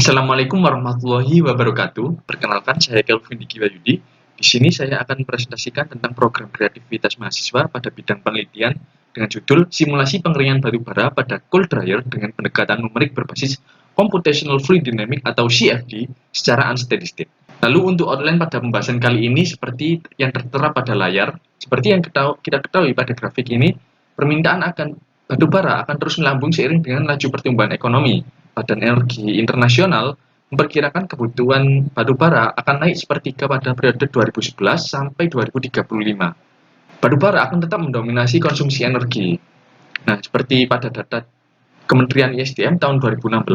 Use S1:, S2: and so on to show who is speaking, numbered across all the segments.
S1: Assalamualaikum warahmatullahi wabarakatuh. Perkenalkan, saya Kelvin Diki Wahyudi. Di sini saya akan mempresentasikan tentang program kreativitas mahasiswa pada bidang penelitian dengan judul Simulasi Pengeringan Batu Bara pada Cold Dryer dengan pendekatan numerik berbasis Computational Fluid Dynamics atau CFD secara unsteady state. Lalu untuk outline pada pembahasan kali ini seperti yang tertera pada layar, seperti yang kita ketahui pada grafik ini, permintaan akan batu bara akan terus melambung seiring dengan laju pertumbuhan ekonomi. Badan Energi Internasional memperkirakan kebutuhan batu bara akan naik sepertiga pada periode 2011 sampai 2035. Batu bara akan tetap mendominasi konsumsi energi. Nah, seperti pada data Kementerian ISDM tahun 2016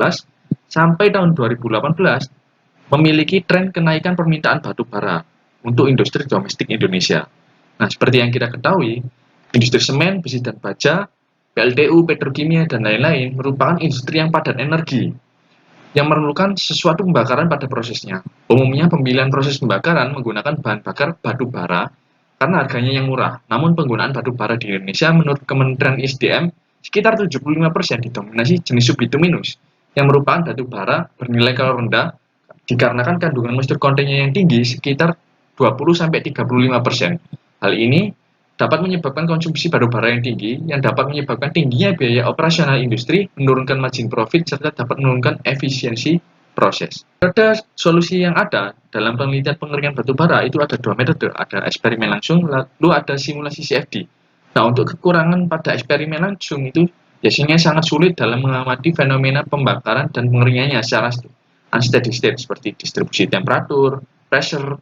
S1: sampai tahun 2018 memiliki tren kenaikan permintaan batu bara untuk industri domestik Indonesia. Nah, seperti yang kita ketahui, industri semen, besi dan baja, PLTU, petrokimia, dan lain-lain merupakan industri yang padat energi, yang memerlukan sesuatu pembakaran pada prosesnya. Umumnya pemilihan proses pembakaran menggunakan bahan bakar batu bara karena harganya yang murah. Namun penggunaan batu bara di Indonesia menurut Kementerian ISDM sekitar 75% didominasi jenis subbituminus, yang merupakan batu bara bernilai kalori rendah dikarenakan kandungan moisture content-nya yang tinggi sekitar 20-35%. Hal ini dapat menyebabkan konsumsi batu bara yang tinggi, yang dapat menyebabkan tingginya biaya operasional industri, menurunkan margin profit, serta dapat menurunkan efisiensi proses. Pada solusi yang ada dalam penelitian pengeringan batu bara itu ada dua metode, ada eksperimen langsung, lalu ada simulasi CFD. Nah, untuk kekurangan pada eksperimen langsung itu biasanya sangat sulit dalam mengamati fenomena pembakaran dan pengeringannya secara unsteady state seperti distribusi temperatur, pressure,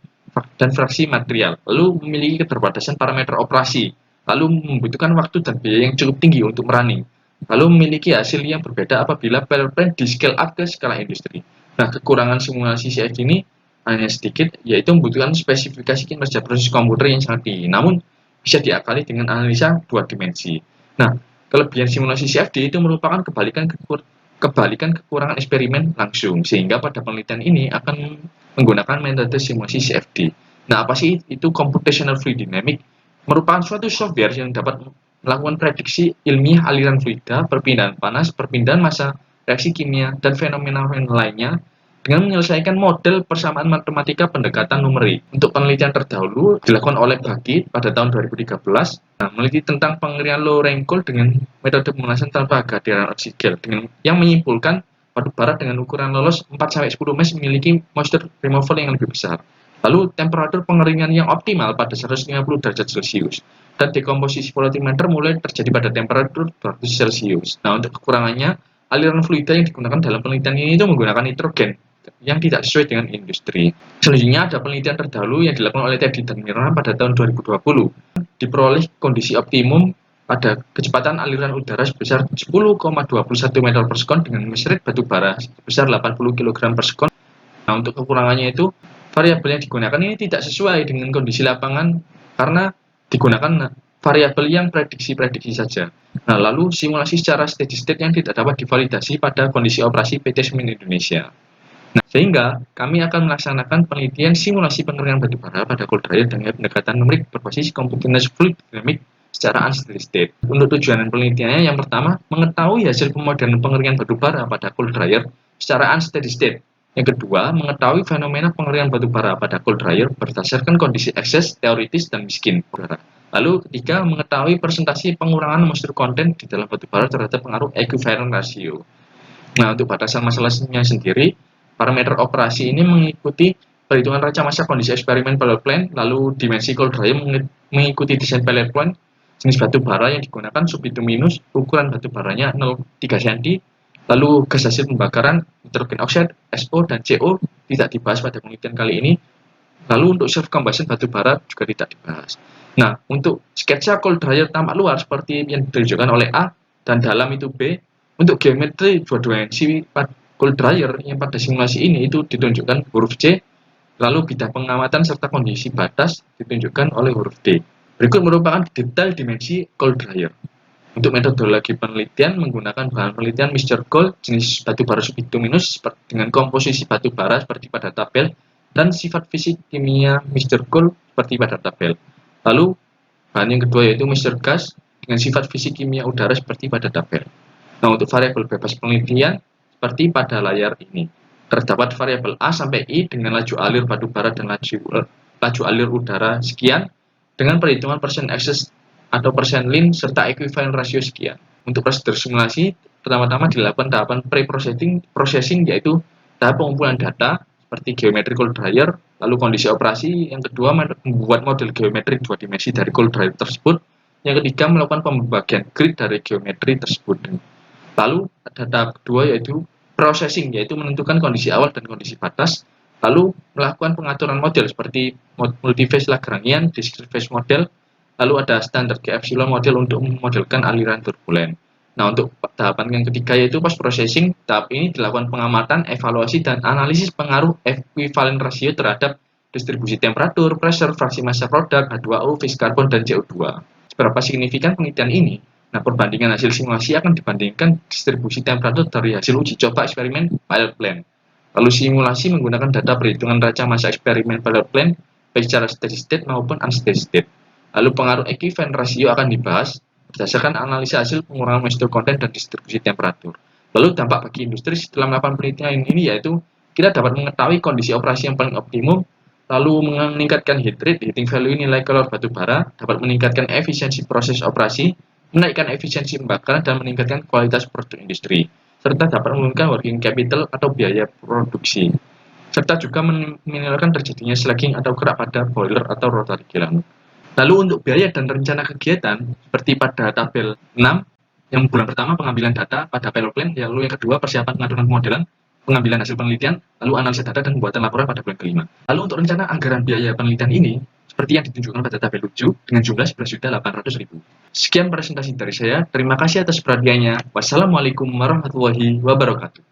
S1: dan fraksi material, lalu memiliki keterbatasan parameter operasi, lalu membutuhkan waktu dan biaya yang cukup tinggi untuk merunning, lalu memiliki hasil yang berbeda apabila pilot plant di scale up ke skala industri. Nah, kekurangan simulasi CFD ini hanya sedikit, yaitu membutuhkan spesifikasi kinerja proses komputer yang sangat tinggi, namun bisa diakali dengan analisa dua dimensi. Nah, kelebihan simulasi CFD itu merupakan kebalikan kekurangan eksperimen langsung, sehingga pada penelitian ini akan menggunakan metode simulasi CFD. Nah, apa sih itu Computational Fluid Dynamics? Merupakan suatu software yang dapat melakukan prediksi ilmiah aliran fluida, perpindahan panas, perpindahan massa, reaksi kimia, dan fenomena lainnya dengan menyelesaikan model persamaan matematika pendekatan numerik. Untuk penelitian terdahulu dilakukan oleh Bagi pada tahun 2013, meneliti tentang pengeringan low rank coal dengan metode pemanasan tanpa kehadiran oksigen, dengan yang menyimpulkan batu bara dengan ukuran lolos 4-10 mesh memiliki moisture removal yang lebih besar. Lalu temperatur pengeringan yang optimal pada 150 derajat Celcius, dan dekomposisi volatimeter mulai terjadi pada temperatur 200 Celcius. Nah, untuk kekurangannya, aliran fluida yang digunakan dalam penelitian ini itu menggunakan nitrogen yang tidak sesuai dengan industri. Selanjutnya ada penelitian terdahulu yang dilakukan oleh Teddy dan Mirna pada tahun 2020. Diperoleh kondisi optimum pada kecepatan aliran udara sebesar 10,21 meter per sekon dengan mass rate batu bara sebesar 80 kg per sekon. Nah, untuk kekurangannya itu variabel yang digunakan ini tidak sesuai dengan kondisi lapangan karena digunakan variabel yang prediksi-prediksi saja. Nah, lalu simulasi secara steady state yang tidak dapat divalidasi pada kondisi operasi PT Semen Indonesia. Nah, sehingga kami akan melaksanakan penelitian simulasi pengeringan batu bara pada cold dryer dengan pendekatan numerik berbasis Computational Fluid Dynamics secara unsteady state. Untuk tujuan penelitiannya, yang pertama, mengetahui hasil pemodelan pengeringan batu bara pada cold dryer secara unsteady state. Yang kedua, mengetahui fenomena pengeringan batu bara pada cold dryer berdasarkan kondisi ekses, teoritis, dan miskin udara. Lalu ketiga, mengetahui persentase pengurangan moisture content di dalam batu bara terhadap pengaruh equivalent ratio. Nah, untuk batasan masalahnya sendiri, parameter operasi ini mengikuti perhitungan raca massa kondisi eksperimen pilot plant, lalu dimensi cold dryer mengikuti desain pilot plant, jenis batu bara yang digunakan subbituminus, ukuran batu baranya 0,3 cm, lalu gas hasil pembakaran, nitrogen oxide, SO, dan CO tidak dibahas pada penelitian kali ini. Lalu untuk self combustion batu bara juga tidak dibahas. Nah, untuk sketsa cold dryer tampak luar seperti yang ditunjukkan oleh A dan dalam itu B. Untuk geometri dua dimensi cold dryer yang pada simulasi ini itu ditunjukkan huruf C, lalu bidang pengamatan serta kondisi batas ditunjukkan oleh huruf D. Berikut merupakan detail dimensi cold dryer. Untuk metodologi penelitian menggunakan bahan penelitian mixture coal jenis batu bara subbituminus dengan komposisi batu bara seperti pada tabel dan sifat fisik kimia mixture coal seperti pada tabel. Lalu bahan yang kedua yaitu mixture gas dengan sifat fisik kimia udara seperti pada tabel. Nah, untuk variabel bebas penelitian seperti pada layar ini. Terdapat variabel A sampai I dengan laju alir batu bara dan laju alir udara sekian dengan perhitungan persen access atau persen lin serta equivalent rasio sekian. Untuk prosedur simulasi, pertama-tama dilakukan tahapan pre-processing yaitu tahap pengumpulan data seperti geometrical dryer, lalu kondisi operasi, yang kedua membuat model geometrik 2 dimensi dari cold dryer tersebut, yang ketiga melakukan pembagian grid dari geometri tersebut. Lalu ada tahap kedua yaitu processing, yaitu menentukan kondisi awal dan kondisi batas, lalu melakukan pengaturan model seperti multiphase Lagrangian, discrete phase model, lalu ada standar G-epsilon model untuk memodelkan aliran turbulen. Nah, untuk tahapan yang ketiga yaitu post processing. Tahap ini dilakukan pengamatan, evaluasi, dan analisis pengaruh equivalent rasio terhadap distribusi temperatur, pressure, fraksi massa produk, H2O, phase karbon, dan CO2. Seberapa signifikan penelitian ini? Nah, perbandingan hasil simulasi akan dibandingkan distribusi temperatur dari hasil uji coba eksperimen pilot plant. Lalu simulasi menggunakan data perhitungan raca massa eksperimen pilot plant, baik secara steady state maupun unsteady state. Lalu pengaruh equivalent rasio akan dibahas berdasarkan analisa hasil pengurangan moisture content dan distribusi temperatur. Lalu dampak bagi industri setelah melakukan penelitian ini yaitu kita dapat mengetahui kondisi operasi yang paling optimum, lalu meningkatkan heat rate, heating value nilai kalor batu bara, dapat meningkatkan efisiensi proses operasi, menaikkan efisiensi pembakaran, dan meningkatkan kualitas produk industri, serta dapat menurunkan working capital atau biaya produksi, serta juga meminimalkan terjadinya slagging atau kerak pada boiler atau rotary kiln. Lalu untuk biaya dan rencana kegiatan, seperti pada tabel 6, yang bulan pertama pengambilan data pada pilot plant, lalu yang kedua persiapan pengaturan pemodelan, pengambilan hasil penelitian, lalu analisa data dan pembuatan laporan pada bulan kelima. Lalu untuk rencana anggaran biaya penelitian ini, seperti yang ditunjukkan pada tabel 7 dengan jumlah 11.800.000. Sekian presentasi dari saya. Terima kasih atas perhatiannya. Wassalamualaikum warahmatullahi wabarakatuh.